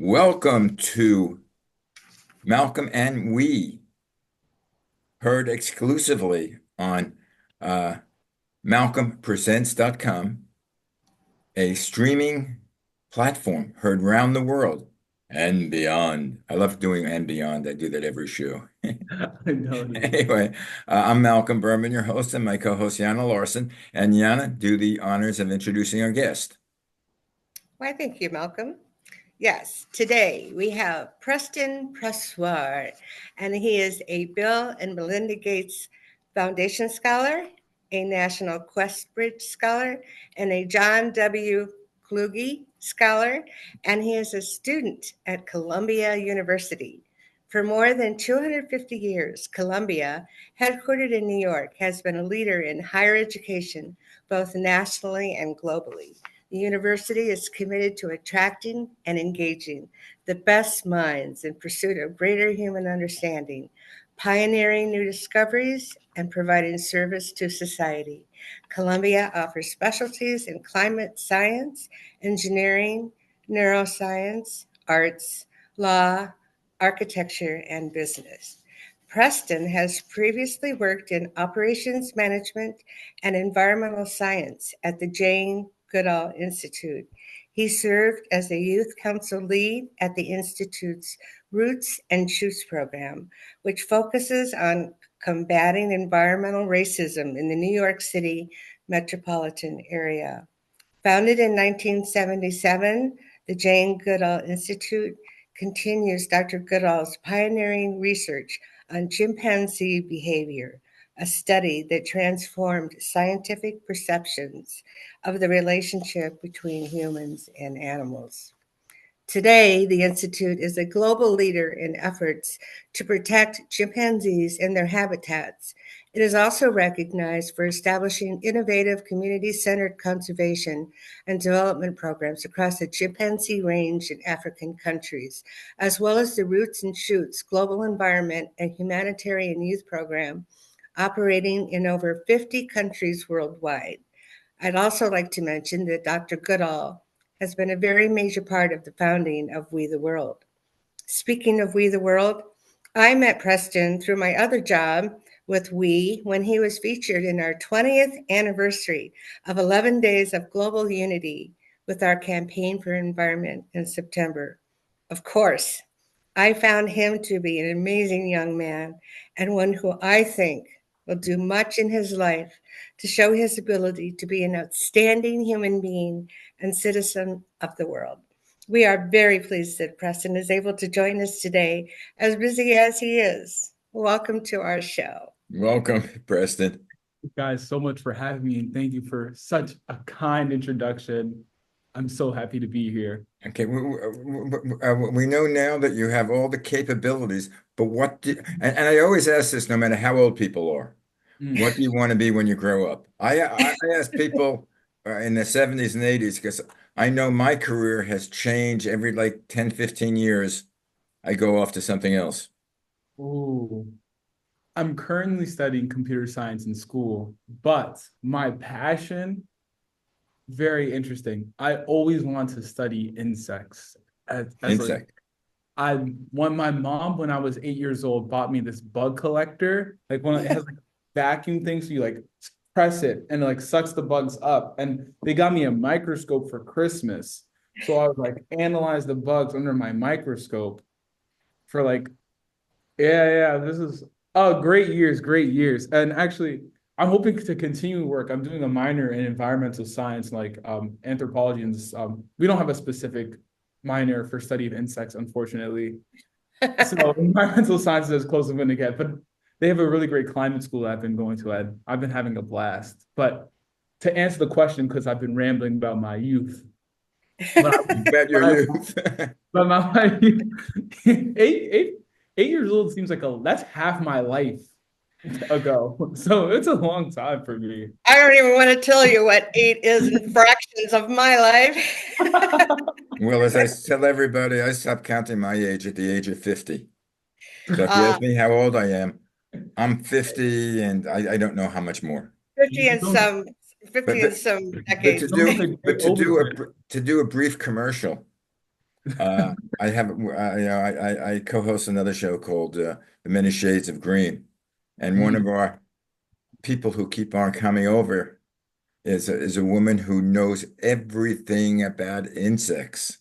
Welcome to Malcolm and We, heard exclusively on uh, malcolmpresents.com, a streaming platform heard round the world and beyond. I love doing and beyond. I do that every show. I know it is. Anyway, I'm Malcolm Berman, your host, and my co-host Yana Larson. And Yana, do the honors of introducing our guest. Why, thank you, Malcolm. Yes, today we have Preston Pressoir, and he is a Bill and Melinda Gates Foundation Scholar, a National Questbridge Scholar, and a John W. Kluge Scholar, and he is a student at Columbia University. For more than 250 years, Columbia, headquartered in New York, has been a leader in higher education, both nationally and globally. The university is committed to attracting and engaging the best minds in pursuit of greater human understanding, pioneering new discoveries, and providing service to society. Columbia offers specialties in climate science, engineering, neuroscience, arts, law, architecture, and business. Preston has previously worked in operations management and environmental science at the Jane Goodall Institute. He served as a youth council lead at the Institute's Roots and Shoots program, which focuses on combating environmental racism in the New York City metropolitan area. Founded in 1977, the Jane Goodall Institute continues Dr. Goodall's pioneering research on chimpanzee behavior, a study that transformed scientific perceptions of the relationship between humans and animals. Today, the Institute is a global leader in efforts to protect chimpanzees and their habitats. It is also recognized for establishing innovative community centered conservation and development programs across the chimpanzee range in African countries, as well as the Roots and Shoots Global Environment and Humanitarian Youth Program, operating in over 50 countries worldwide. I'd also like to mention that Dr. Goodall has been a very major part of the founding of We the World. Speaking of We the World, I met Preston through my other job with We when he was featured in our 20th anniversary of 11 Days of Global Unity with our campaign for environment in September. Of course, I found him to be an amazing young man and one who I think will do much in his life to show his ability to be an outstanding human being and citizen of the world. We are very pleased that Preston is able to join us today, as busy as he is. Welcome to our show. Welcome, Preston. You guys so much for having me, and thank you for such a kind introduction. I'm so happy to be here. Okay, we know now that you have all the capabilities, but and I always ask this no matter how old people are, what do Mm. you want to be when you grow up? I ask people in the 70s and 80s because I know my career has changed every like 10, 15 years. I go off to something else. Ooh. I'm currently studying computer science in school, but my passion, very interesting. I always want to study insects as like Insect. I when my mom, when I was 8 years old, bought me this bug collector. Like when it has like vacuum thing, so you like press it and it like sucks the bugs up. And they got me a microscope for Christmas. So I would like analyze the bugs under my microscope for like, yeah, this is great years, great years. And actually, I'm hoping to continue work. I'm doing a minor in environmental science, like anthropology, and we don't have a specific minor for study of insects, unfortunately. So environmental science is as close as I'm going to get, but they have a really great climate school that I've been going to. I've been having a blast. But to answer the question, because I've been rambling about my youth, but Bet your I, youth. but my eight 8 years old seems like that's half my life ago. So it's a long time for me. I don't even want to tell you what eight is in fractions of my life. Well, as I tell everybody, I stopped counting my age at the age of 50. So if you uh, ask me how old I am, I'm 50 and I don't know how much more. 50 You and don't, some But 50 and but some but decades. you don't look a day older. to do a brief commercial, I have, I co-host another show called The Many Shades of Green, and one Mm. of our people who keep on coming over is a woman who knows everything about insects.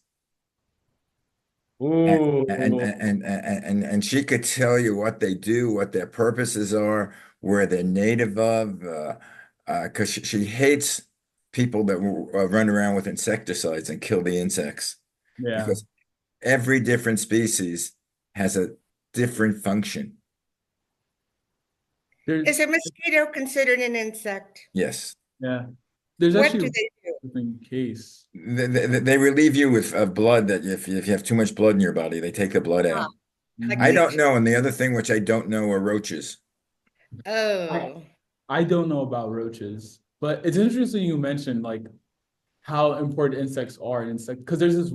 And, Ooh. and she could tell you what they do, what their purposes are, where they're native of, because she hates people that run around with insecticides and kill the insects, Yeah. because every different species has a different function. There's Is a mosquito considered an insect? Yes. yeah. There's What actually do a they do? different case. They relieve you with of blood that if you have too much blood in your body, they take the blood Ah, out. like I Mhm. don't leeches. know. And the other thing which I don't know are roaches. I Oh, I don't know about roaches, but it's interesting you mentioned like how important insects are in insect because there's this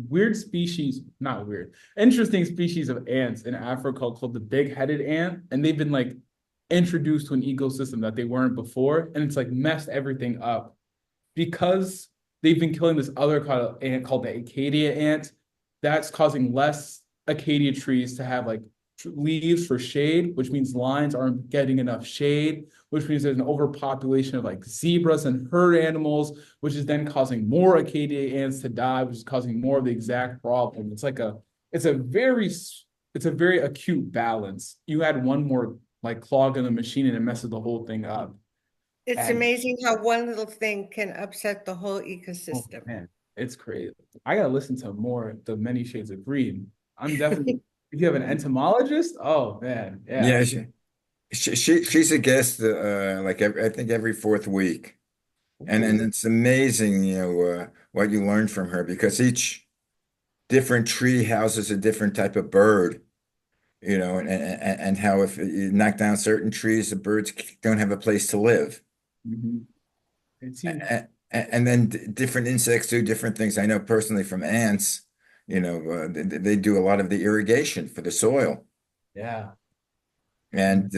weird species, not weird, interesting species of ants in Africa called the big-headed ant, and they've been like introduced to an ecosystem that they weren't before, and it's like messed everything up because they've been killing this other kind of ant called the acacia ant. That's causing less acacia trees to have like leaves for shade, which means lions aren't getting enough shade, which means there's an overpopulation of like zebras and herd animals, which is then causing more acacia ants to die, which is causing more of the exact problem. It's a very it's a very acute balance. You add one more like clog in the machine and it messes the whole thing up. it's And amazing how one little thing can upset the whole oh ecosystem. man, it's crazy. I gotta listen to more The Many Shades of Green. I'm definitely if you have an entomologist, oh man, yeah. Yeah, she's a guest like I think every fourth week, and Ooh. it's amazing, what you learn from her because each different tree houses a different type of bird, and how if you knock down certain trees, the birds don't have a place to live. Mhm. It seems And then different insects do different things. I know personally from ants, they do a lot of the irrigation for the soil. yeah. And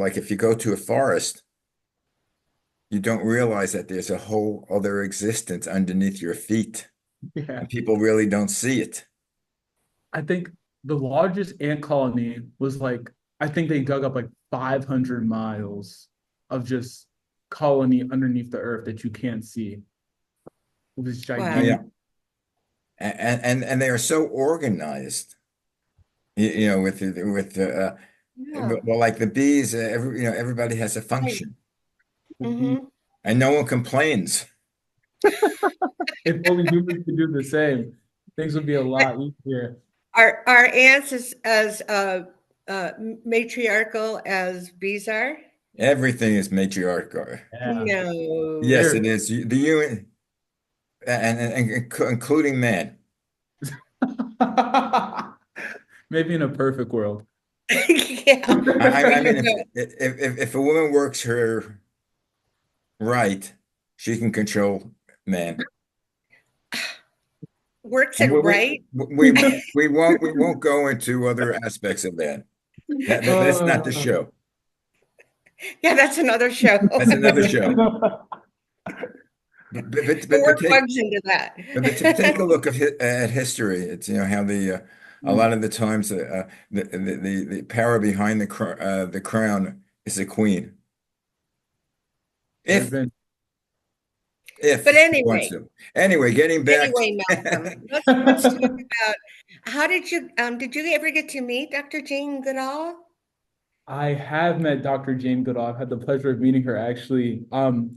like if you go to a forest, you don't realize that there's a whole other existence underneath your feet, Yeah. and people really don't see it. I think the largest ant colony was like I think they dug up like 500 miles of just colony underneath the earth that you can't see. It was Oh Wow. gigantic. yeah, and they are so organized. Yeah. Well, like the bees, everybody has a Right. function, Mm-hmm. and no one complains. If only humans could do the same, things would be a lot easier. Are ants as matriarchal as bees are? Everything is matriarchal. Yeah. No. Yes, There. it is. The human, including man. Maybe in a perfect world. Yeah. Where I you mean, go. if a woman works her right, she can control man. Works And it right? we won't go into other aspects of that. That's not the Uh, show. Yeah, that's another show. That's another show. But but but We'll but, but work take bugs into that. take a look at history. It's how a lot of the times the power behind the crown is the queen. There's If been But if she wants anyway, to. Anyway, getting back. anyway, Malcolm, let's talk about how did you ever get to meet Dr. Jane Goodall? I have met Dr. Jane Goodall. I've had the pleasure of meeting her actually.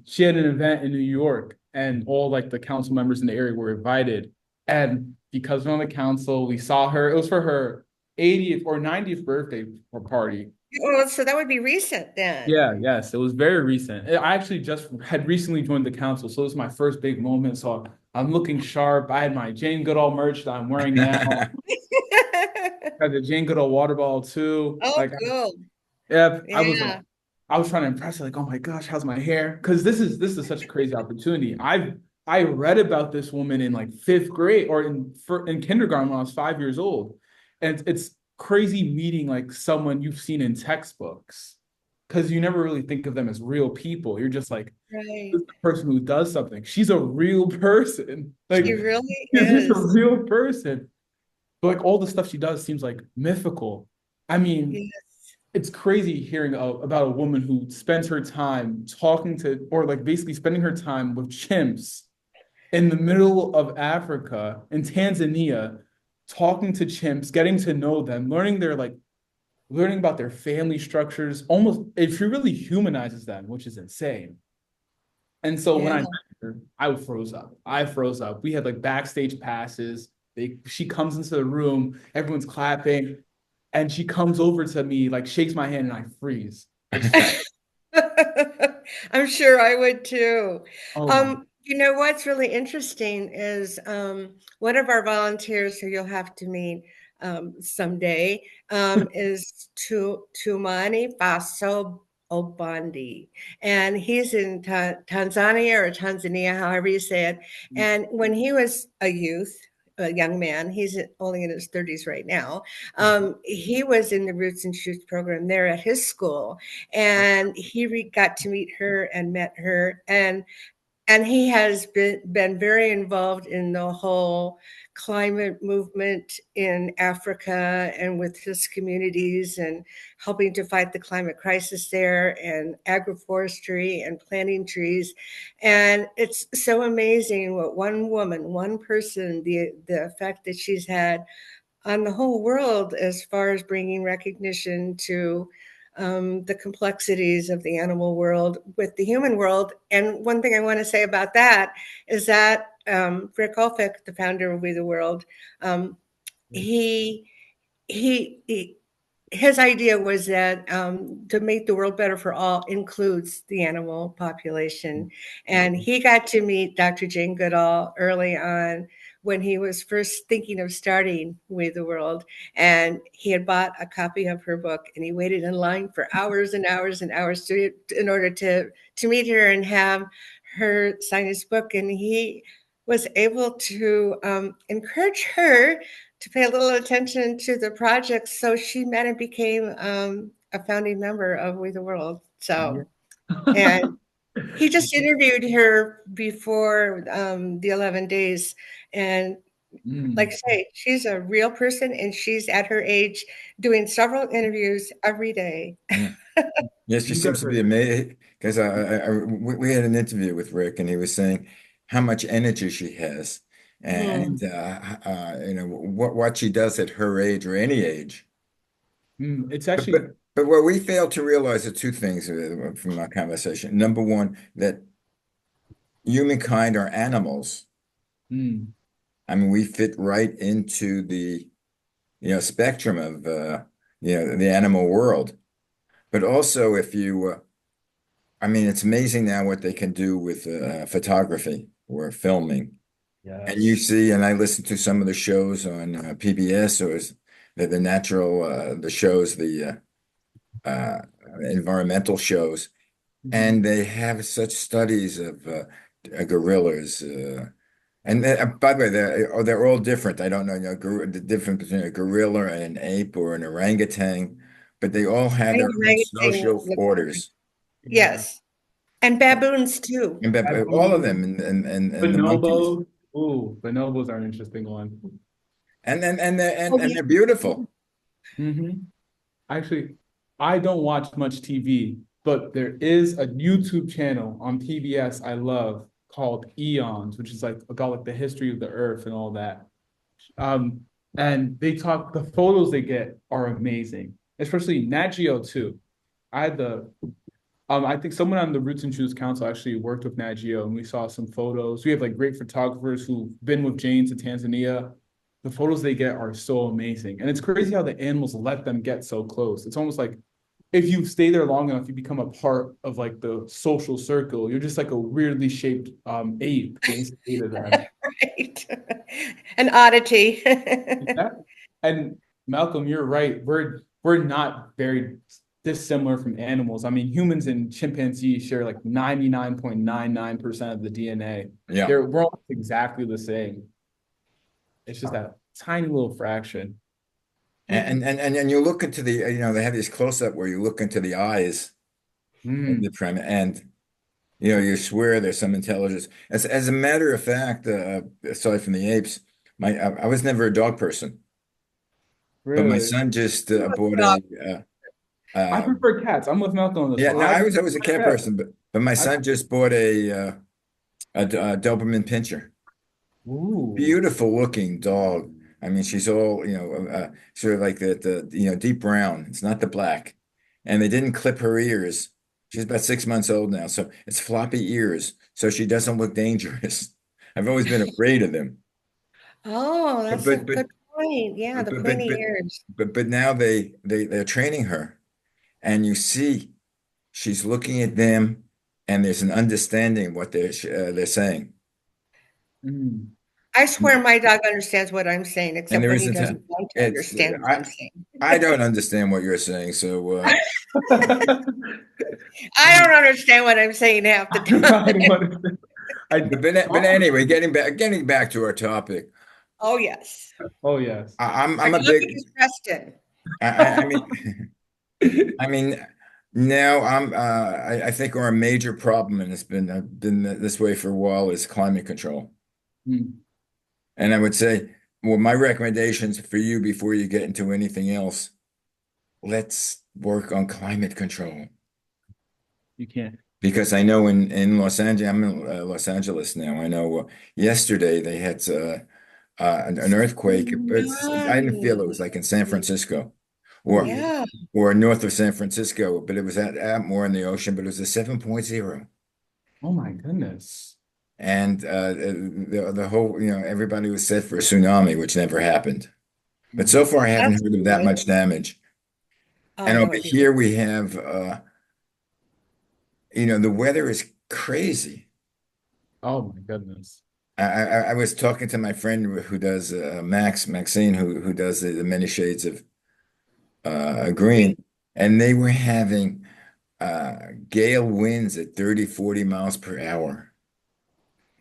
She had an event in New York, and all like the council members in the area were invited. And because we're on the council, we saw her. It was for her 80th or 90th birthday party. Oh, so that would be recent then. Yeah, yes, it was very recent. I actually just had recently joined the council, so it was my first big moment. So I'm looking sharp. I had my Jane Goodall merch that I'm wearing now. I had the Jane Goodall water bottle too. Oh, Like cool. yeah, Yeah. I was trying to impress her, like, oh my gosh, how's my hair? Because this is such a crazy opportunity. I read about this woman in like fifth grade or in kindergarten when I was 5 years old, and it's crazy meeting like someone you've seen in textbooks because you never really think of them as real people. You're just like right. This is the person who does something. She's a real person. Like She really she's just a is. real person. But like all the stuff she does seems like mythical. I mean, Yes. it's crazy hearing about a woman who spends her time talking to, or like basically spending her time with chimps in the middle of Africa, in Tanzania, talking to chimps, getting to know them, learning about their family structures. Almost, if she really humanizes them, which is insane. And so when Yeah. I met her, I froze up. I froze up. We had like backstage passes. She comes into the room, everyone's clapping, and she comes over to me, like shakes my hand, and I freeze. I just like, I'm sure I would too. oh my. You know what's really interesting is one of our volunteers who you'll have to meet someday is Tumani Baso Obandi, and he's in Tanzania or Tanzania, however you say it. And when he was a young man, he's only in his 30s right now. He was in the Roots and Shoots program there at his school, and got to meet her and met her, and he has been very involved in the whole climate movement in Africa and with his communities and helping to fight the climate crisis there and agroforestry and planting trees. And it's so amazing what one woman, one person, the effect that she's had on the whole world as far as bringing recognition to the complexities of the animal world with the human world. And one thing I want to say about that is that Rick Olphick, the founder of We the World, um, he, he his idea was that to make the world better for all includes the animal population. And he got to meet Dr. Jane Goodall early on when he was first thinking of starting We the World. And he had bought a copy of her book and he waited in line for hours and hours and hours in order to meet her and have her sign his book. And he was able to encourage her to pay a little attention to the project. So she met and became a founding member of We the World. So, Yeah. and he just interviewed her before the 11 days. And like I say, she's a real person and she's at her age doing several interviews every day. Yeah. Yes, she You guys seems to be are. amazing because we had an interview with Rick and he was saying how much energy she has and Mhm. what she does at her age or any age. It's But actually. but, but what we fail to realize are two things from our conversation. Number one, that humankind are animals. Mm, I mean, we fit right into the spectrum of the animal world. But also, if you I mean, it's amazing now what they can do with photography or filming. And you yes. see, and I listen to some of the shows on PBS or the natural, the shows, the environmental shows, Mhm. and they have such studies of gorillas. And by the way, they're all different. I don't know, the difference between a gorilla and an ape or an orangutan, but they all have I their know own orangutan social looks different. orders. Yeah. Yes. And baboons too. And all of them, and the monkeys, Bonobos. Ooh, bonobos are an interesting one. Oh, and yeah. they're beautiful. Hmm. Actually, I don't watch much TV, but there is a YouTube channel on PBS I love called Eons, which is like about like the history of the earth and all that. Um, and the photos they get are amazing, especially Nat Geo too. I had I think someone on the Roots and Shoes Council actually worked with Nat Geo, and we saw some photos. We have like great photographers who've been with Jane to Tanzania. The photos they get are so amazing, and it's crazy how the animals let them get so close. It's almost like if you stay there long enough, you become a part of like the social circle. You're just like a weirdly shaped ape being say to them. Right. An oddity. Yeah. And Malcolm, you're right. We're not very dissimilar from animals. I mean, humans and chimpanzees share like 99.99% of the DNA. Yeah. We're almost exactly the same. It's just that tiny little fraction. And you look into the they have this close up where you look into the eyes of Mm, the primate, and You swear there's some intelligence. As a matter of fact, aside from the apes, I was never a dog person, but my Really? son just bought Dog. I prefer cats. I'm with Malcolm on this yeah. one. No, I I was prefer always a cat cats. person, but my I, son just bought a Doberman Pinscher. ooh. Beautiful looking dog. I mean, she's all, sort of like the deep brown. It's not the black. And they didn't clip her ears. She's about 6 months old now, so it's floppy ears, so she doesn't look dangerous. I've always been afraid of them. Oh, But that's a but but good point. Yeah, but the but but pointy but, ears. but now they're training her, and you see she's looking at them, and there's an understanding of what they're saying. Mm. I swear my dog understands what I'm saying, And except there when he isn't doesn't a, want to it's understand what I'm saying. I don't understand what you're saying, so I don't understand what I'm saying half the time. I don't understand. I, but anyway, getting back to our topic, Oh, yes. oh yes. Our I'm a topic big is Preston. I mean I mean now I think our major problem, and it's been this way for a while, is climate control. Mm, And I would say, well, my recommendations for you before you get into anything else, let's work on climate control. you can't. Because I know in Los Angeles, I'm in Los Angeles now. I know yesterday they had an earthquake, but I didn't feel it was like in San Francisco or Ooh. Yeah. or north of San Francisco, but it was at more in the ocean, but it was a 7.0. Oh my goodness. And the whole, everybody was set for a tsunami, which never happened. But Mm. so far, I haven't That's heard of that good. much damage. Oh, And that over would be here, we have, the weather is crazy. Oh my goodness. I was talking to my friend who does Maxine, who does the many shades of green, great. and they were having gale winds at 30, 40 miles per hour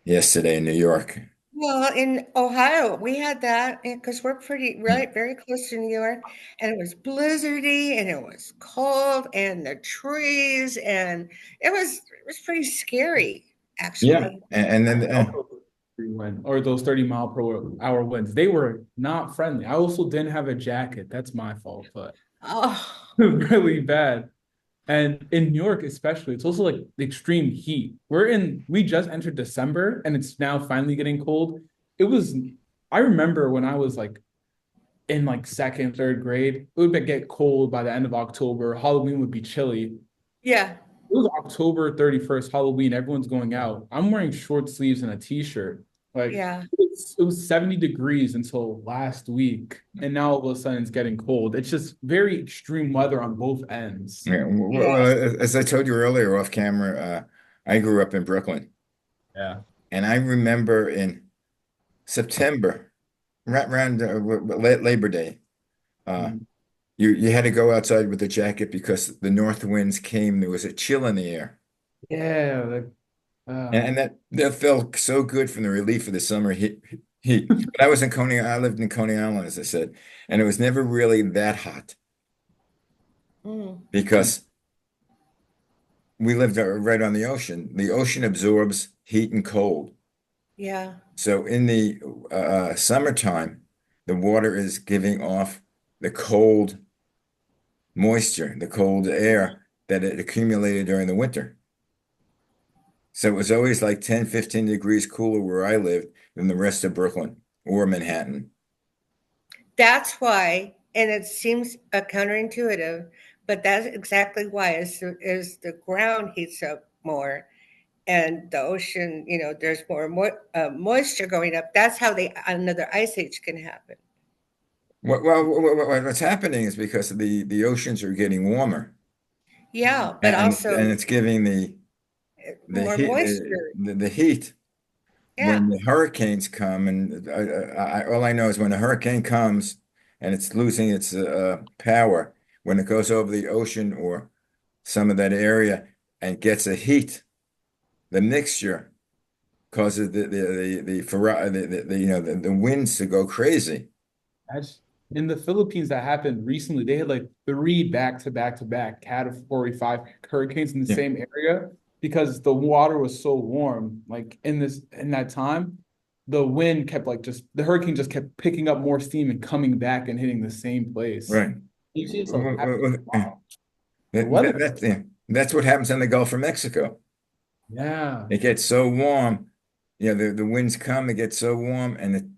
yesterday in New York. Well, in Ohio, we had that because we're pretty right, very close to New York, and it was blizzardy and it was cold and the trees and it was pretty scary, Yeah, actually. and then I also wind or those 30 mile per hour winds. They were not friendly. I also didn't have a jacket. That's my fault, but Oh, really bad. And in New York, especially, it's also like the extreme heat. We just entered December and it's now finally getting cold. It was, I remember when I was like in like second, third grade, it would get cold by the end of October. Halloween would be chilly. yeah, It was October 31st, Halloween. Everyone's going out. I'm wearing short sleeves and a t-shirt. Like yeah. it was 70 degrees until last week. And now all of a sudden it's getting cold. It's just very extreme weather on both ends. yeah, Yes. as I told you earlier off camera, I grew up in Brooklyn, Yeah. and I remember in September, right around Labor Day, uh, Mhm. you had to go outside with a jacket because the north winds came. There was a chill in the air, Yeah. Like, and that felt so good from the relief of the summer heat. But I was in Coney, I lived in Coney Island, as I said, and it was never really that hot Mm, because we lived right on the ocean. The ocean absorbs heat and cold. yeah. So in the summertime, the water is giving off the cold moisture, the cold air that it accumulated during the winter. So it was always like 10, 15 degrees cooler where I lived than the rest of Brooklyn or Manhattan. That's why, and it seems counterintuitive, but that's exactly why is the ground heats up more and the ocean, there's more moisture going up. That's how another ice age can happen. What's happening is because the oceans are getting warmer, Yeah, but and also it's giving the more heat moisture. the heat Yeah, when the hurricanes come, and all I know is when a hurricane comes and it's losing its power, when it goes over the ocean or some of that area and gets a heat, the mixture causes the winds to go crazy. that's in the Philippines that happened recently. They had like three back to back to back Category 5 hurricanes in the Yeah. same area. because the water was so warm. Like in that time, the wind kept like just the hurricane just kept picking up more steam and coming back and hitting the same place. Right. You see, it's like, wow, the That, weather. yeah. That's what happens in the Gulf of Mexico. Yeah. It gets so warm, the winds come, it gets so warm, and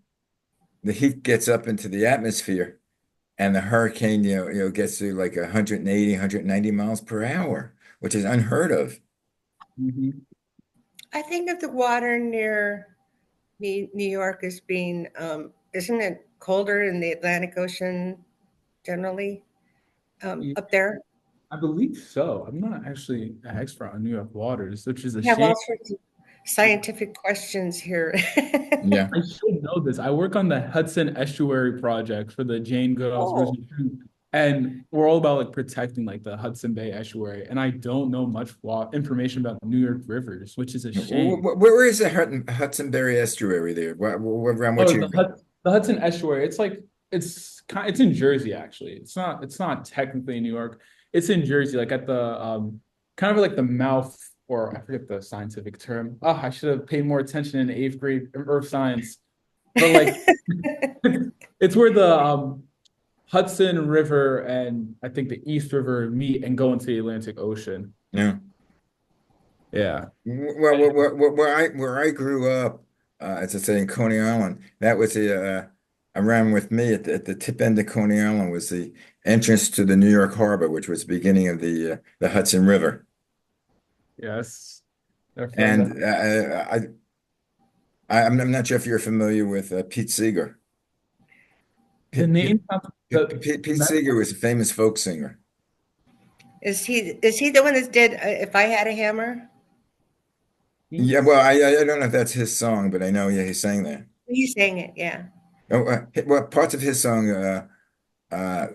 the heat gets up into the atmosphere, and the hurricane, gets to like 180, 190 miles per hour, which is unheard of. Mhm. I think of the water near New York as being, isn't it colder in the Atlantic Ocean generally Yeah, up there? I believe so. I'm not actually an expert on New York waters, which is a We have all shame. sorts of scientific questions here. Yeah. I should know this. I work on the Hudson Estuary project for the Jane Goodall's Oh, Vision 2, and we're all about like protecting like the Hudson Bay Estuary. And I don't know much information about New York rivers, which is a shame. Where is the Hudson Berry Estuary there? Around what Oh, you? The Hudson Estuary. It's like it's in Jersey actually. It's not technically in New York. It's in Jersey, like at the kind of like the mouth, or I forget the scientific term. Oh, I should have paid more attention in eighth grade earth science. But like it's where the Hudson River and I think the East River meet and go into the Atlantic Ocean. Yeah. Yeah. Well, where I grew up, as I say, in Coney Island, that was around with me at the tip end of Coney Island was the entrance to the New York Harbor, which was the beginning of the Hudson River. Yes. They're from the And I'm not sure if you're familiar with Pete Seeger. the Pete, name sounds Pete Seeger was a famous folk singer. is he the one that did If I Had a Hammer? Yeah, well, I don't know if that's his song, but I know, yeah, he sang that. He sang it, yeah. Oh, well, parts of his song, uh,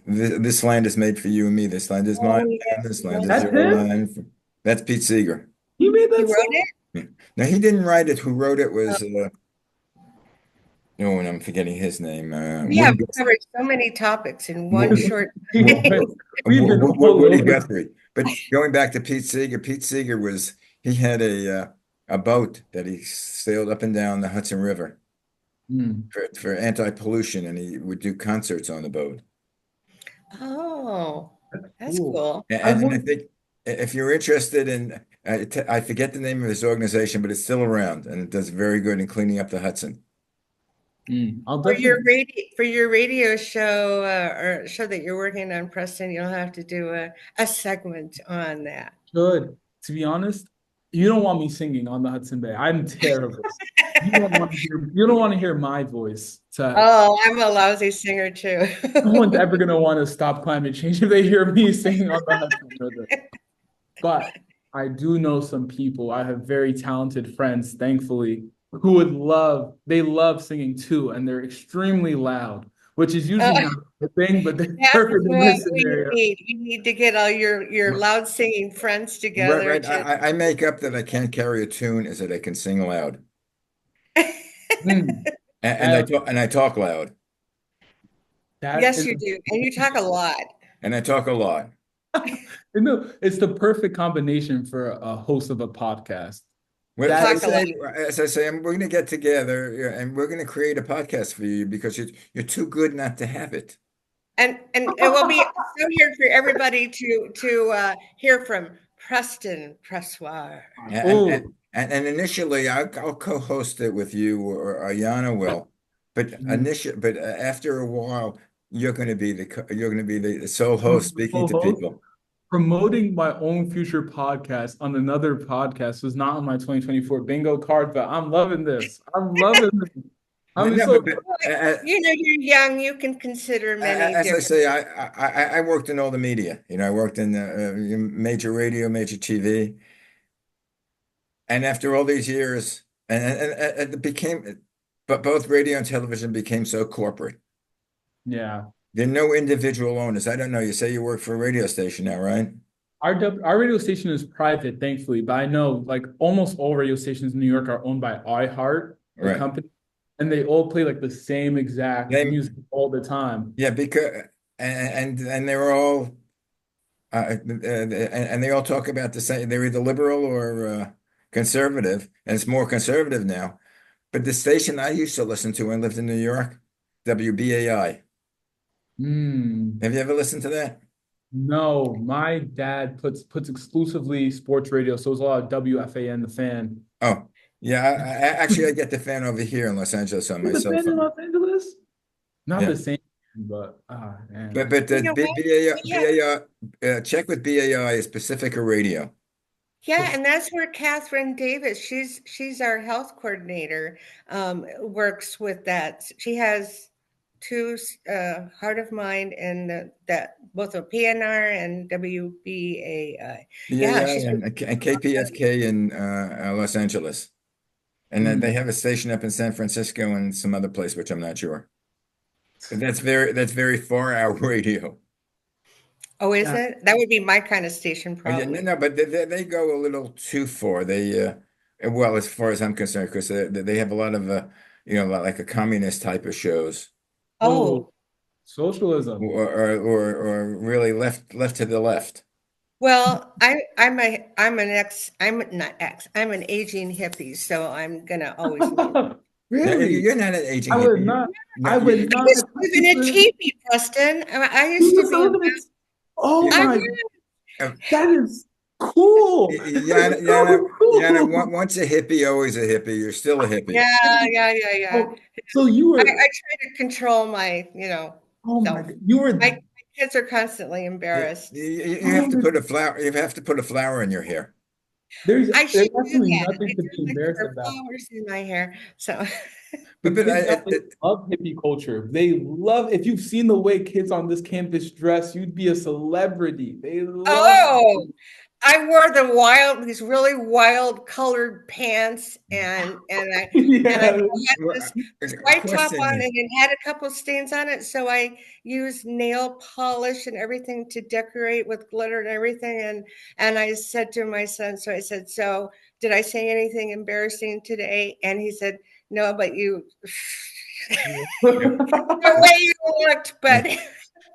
this land is made for you and me. This land is mine, Oh, and yes, this he land wrote is That's that. your him? land. That's Pete Seeger. He made He that wrote song? it? Yeah. Now, he didn't write it. Who wrote it Oh, was, oh, and I'm forgetting his name. we have covered so many topics in one Wo- short We've time. been all Woody over. Guthrie. But going back to Pete Seeger he had a boat that he sailed up and down the Hudson River Mm. for anti-pollution, and he would do concerts on the boat. Oh, that's Cool. cool. I And I would. think if you're interested in, I forget the name of his organization, but it's still around and it does very good in cleaning up the Hudson. I'll For your definitely radio show or show that you're working on, Preston, you'll have to do a segment on that. should. To be honest, you don't want me singing on the Hudson Bay. I'm terrible. You don't want to hear my voice. Oh, I'm a lousy singer too. No one's ever gonna want to stop climate change if they hear me singing on the Hudson River. But I do know some people. I have very talented friends, thankfully, who they love singing too, and they're extremely loud, which is usually Uh, not a thing, but they're that's perfect in what this we scenario. need. We need to get all your loud singing friends Right, together right. to. I make up that I can't carry a tune is that I can sing loud. Mm. And And I talk loud. that Yes, is you do, and you talk a lot. And I talk a lot. no, it's the perfect combination for a host of a podcast. Well, You That talk a lot. as I say, we're going to get together, yeah, and we're going to create a podcast for you because you're too good not to have it. And it will be so here for everybody to hear from Preston Pressoir. And oh, and, and initially, I'll co-host it with you, or Ayana will. But after a while, you're going to be the sole host speaking to co-host. people. Promoting my own future podcast on another podcast was not on my 2024 bingo card, but I'm loving this. I'm loving this. I'm No, so but You know, you're young. You can consider many as I different. say, I worked in all the media. I worked in major radio, major TV, and after all these years, and it became, but both radio and television became so corporate. yeah. There are no individual owners. I don't know. You say you work for a radio station now, right? Our radio station is private, thankfully, but I know like almost all radio stations in New York are owned by iHeart, the Right. company, and they all play like the same exact They, music all the time. yeah, because and they're all and they all talk about the same. They're either liberal or conservative, and it's more conservative now. But the station I used to listen to when I lived in New York, WBAI. Hmm. Have you ever listened to that? No, my dad puts exclusively sports radio, so it's a lot of WFAN, the fan. Oh, yeah. Actually, I get the fan over here in Los Angeles on Is my the cell fan in phone. Los Angeles? Not Yeah, the same, but but man. but You know what? We have, check with BAI is Pacifica Radio. yeah, and that's where Catherine Davis, she's our health coordinator, works with that. She has two, Heart of Mind and that both a PNR and WBAI. Yeah, BAI she's been and KPFK in Los Angeles. And then they Hmm. have a station up in San Francisco and some other place, which I'm not sure. But that's very far out radio. oh, is Yeah. it? That would be my kind of station, Oh, yeah, no, probably. no, but they go a little too far. Well, as far as I'm concerned, because they have a lot of, like a communist type of shows, Oh, Oh, socialism. or really left to the left. well, I'm an ex, I'm not ex, I'm an aging hippie, so I'm gonna always lean. No, Really? you're not an aging I would hippie. not. No, I would I not used have to live you in a for this. teepee, Preston. I You used to used to be in, live in it. Oh you, I my, was. that is cool. That's Yana, so cool. once a hippie, always a hippie. You're still a hippie. Yeah, yeah, yeah, yeah. Oh, so you I were. try to control my, Oh my self. God. You were. My kids are constantly embarrassed. You have Oh to my, put a flower. You have to put a flower in your hair. I there's should do absolutely that. I nothing to do be like to embarrassed wear about. flowers in my hair. So, The But kids out there love hippie culture. They love, if you've seen the way kids on this campus dress, you'd be a celebrity. They love oh, I wore these really wild colored pants, and I yeah. had Well, this a white top on, question. and it had a couple stains on it. So I used nail polish and everything to decorate with glitter and everything. And I said to my son, so I said, so did I say anything embarrassing today? And he said, no, but you, the way you looked, but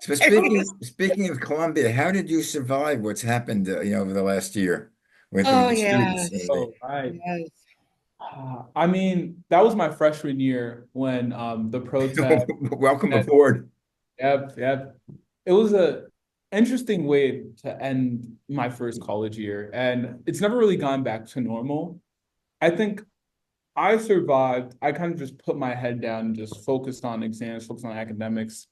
So everything. speaking of Colombia, how did you survive what's happened, over the last year with Oh the students? yes, Oh, right. yes. I mean, that was my freshman year when the protest. Welcome aboard. Yep, yep. It was a interesting way to end my first college year, and it's never really gone back to normal. I think I survived. I kind of just put my head down and just focused on exams, focused on academics.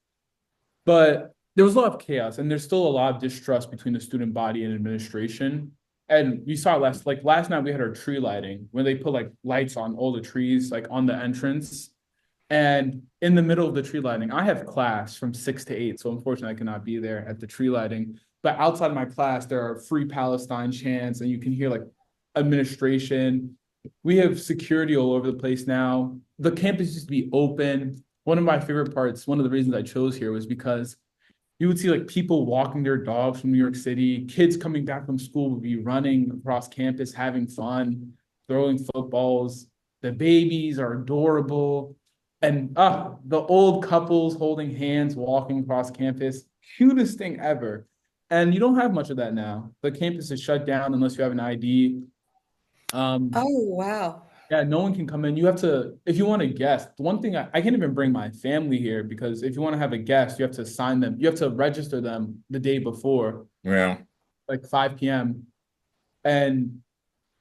But there was a lot of chaos, and there's still a lot of distrust between the student body and administration. And we saw last night we had our tree lighting where they put like lights on all the trees, like on the entrance. And in the middle of the tree lighting, I have class from 6 to 8. So unfortunately, I cannot be there at the tree lighting. But outside my class, there are free Palestine chants, and you can hear like administration. We have security all over the place now. The campus used to be open. One of my favorite parts, one of the reasons I chose here was because you would see like people walking their dogs from New York City, kids coming back from school would be running across campus, having fun, throwing footballs. The babies are adorable. And the old couples holding hands, walking across campus, cutest thing ever. And you don't have much of that now. The campus is shut down unless you have an ID. Oh, Um, wow. yeah, no one can come in. You have to, if you want to guest, the one thing I can't even bring my family here because if you want to have a guest, you have to sign them, you have to register them the day before, Well, like 5 p.m. And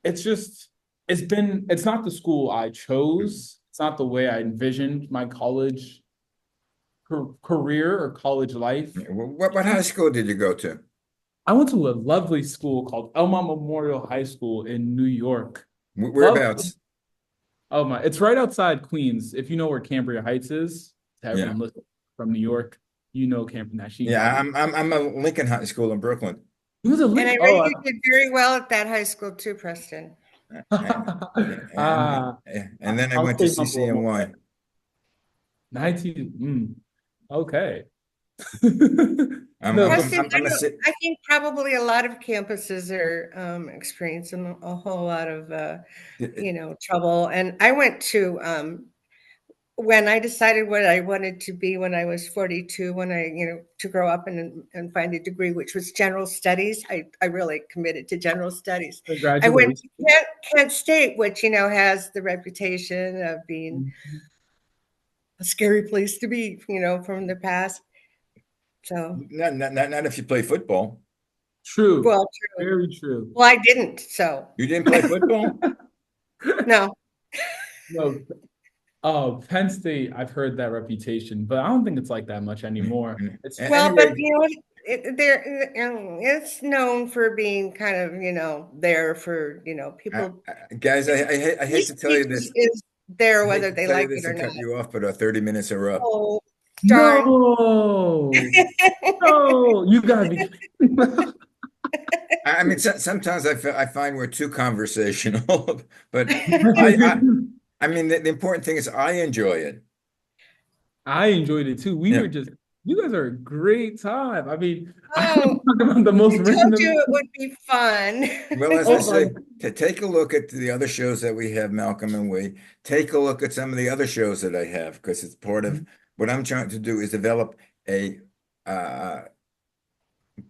it's just, it's not the school I chose. It's not the way I envisioned my college career or college life. what high school did you go to? I went to a lovely school called Elma Memorial High School in New York. Love Whereabouts? Oh my, it's right outside Queens. If you know where Cambria Heights is, to Yeah, everyone listening from New York, you know Cambria that she yeah. probably I'm a Lincoln High School in Brooklyn. it was a And I link. read you did very well at that high school too, Preston. Ah, And then I I'll went to stay humble about that. CCNY. 19, okay. I'm No, I'm but Preston, I'm, I'm a ci- I think probably a lot of campuses are experiencing a whole lot of trouble. And I went to when I decided what I wanted to be when I was 42, when I, to grow up and find a degree, which was general studies, I really committed to general studies. I went Congratulations. to Kent State, which, has the reputation of being a scary place to be, from the past. So, Not if you play football. True. well, true. Very true. Well, I didn't, so You didn't play football? no. No, Penn State, I've heard that reputation, but I don't think it's like that much anymore. It's Well, but Anyway, it's known for being kind of, there for, people. guys, I hate to tell you Prestige this. is there I hate whether to they tell you like it this or and not. cut you off, but our 30 minutes are up. Oh, darn. no, no, you gotta be kidding. I mean, sometimes I find we're too conversational, but I, I mean, the important thing is I enjoy it. I enjoyed it too. Yeah. You guys are a great time. I mean, I Oh, talk about the most I told random. you it would be fun. Well, as I Oh my, say, to take a look at the other shows that we have, Malcolm and we, take a look at some of the other shows that I have, because it's part of what I'm trying to do is develop a uh,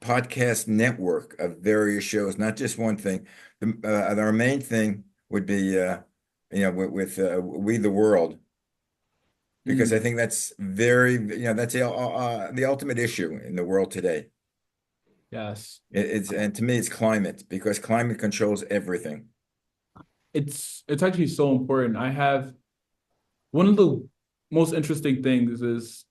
podcast network of various shows, not just one thing. Our main thing would be, with We the World, because I Mm, think that's that's the ultimate issue in the world today. yes. And to me, it's climate, because climate controls everything. It's actually so important. I have one of the most interesting things is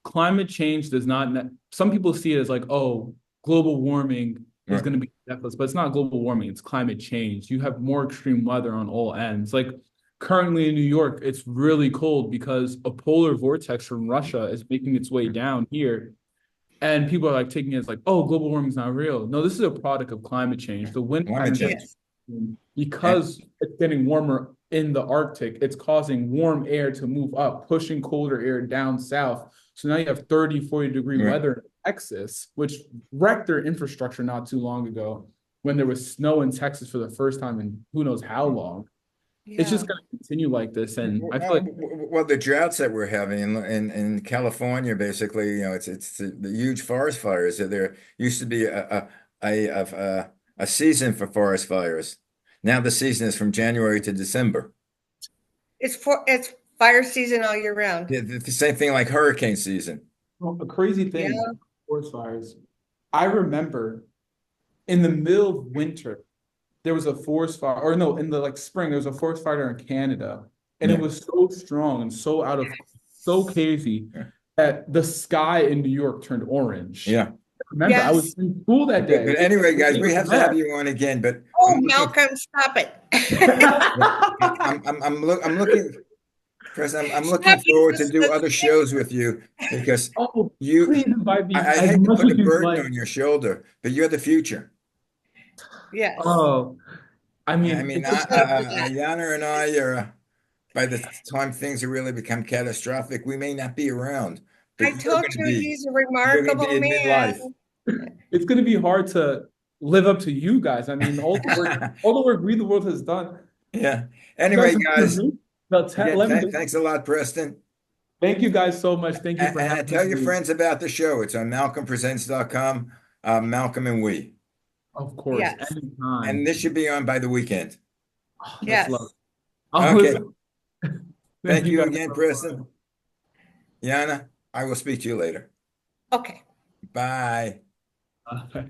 climate change does not some people see it as like, oh, global warming is Right. going to be deathless, but it's not global warming, it's climate change. You have more extreme weather on all ends. Like currently in New York, it's really cold because a polar vortex from Russia is making its way down here. And people are like taking it as like, oh, global warming is not real. No, this is a product of climate change. The wind Climate patterns are change. Yes. And because it's getting warmer in the Arctic, it's causing warm air to move up, pushing colder air down south. So now you have 30, 40-degree right. weather in Texas, which wrecked their infrastructure not too long ago when there was snow in Texas for the first time in who knows how long. It's Yeah. just going to continue like this. And I feel Well, like, well, the droughts that we're having in California, basically, it's the huge forest fires. There used to be a season for forest fires. Now the season is from January to December. It's fire season all year round. The same thing like hurricane season. well, a crazy Yeah. thing, forest fires. I remember in the middle of winter, there was a forest fire, or no, in the like spring, there was a forest fire in Canada, and it Yeah. was so strong and so crazy Yeah. that the sky in New York turned orange. Yeah. Remember, I was Yes. in school that day. But anyway, guys, It we was have to have mad. you on again. But Oh, I'm looking. Malcolm, stop it. Yeah, I'm looking. Chris, I'm looking Stop it. forward to do other shows with you, because Oh, you. please invite me I as hate to much put a as you'd burden like. on your shoulder, but you're the future. Yes. Oh, I I mean, mean, it's Let's hope for that. Yana and I are, by the time things have really become catastrophic, we may not be around, but I told you he's a you're going to remarkable be in midlife. man. it's going to be hard to live up to you guys. I mean, all the work we the world has done. Yeah. You guys Anyway, have guys, about 10, again, 11 days. thanks a lot, Preston. Thank you guys so much. Thank you for And having tell your me. friends about the show. It's on malcolmpresents.com, Malcolm and We. Of course, Yes. And anytime. this should be on by the weekend. Oh, that's love. Yes. Okay. Thank Thank you you guys again, so Preston. Yana, I will speak to you later. Okay. Bye. much.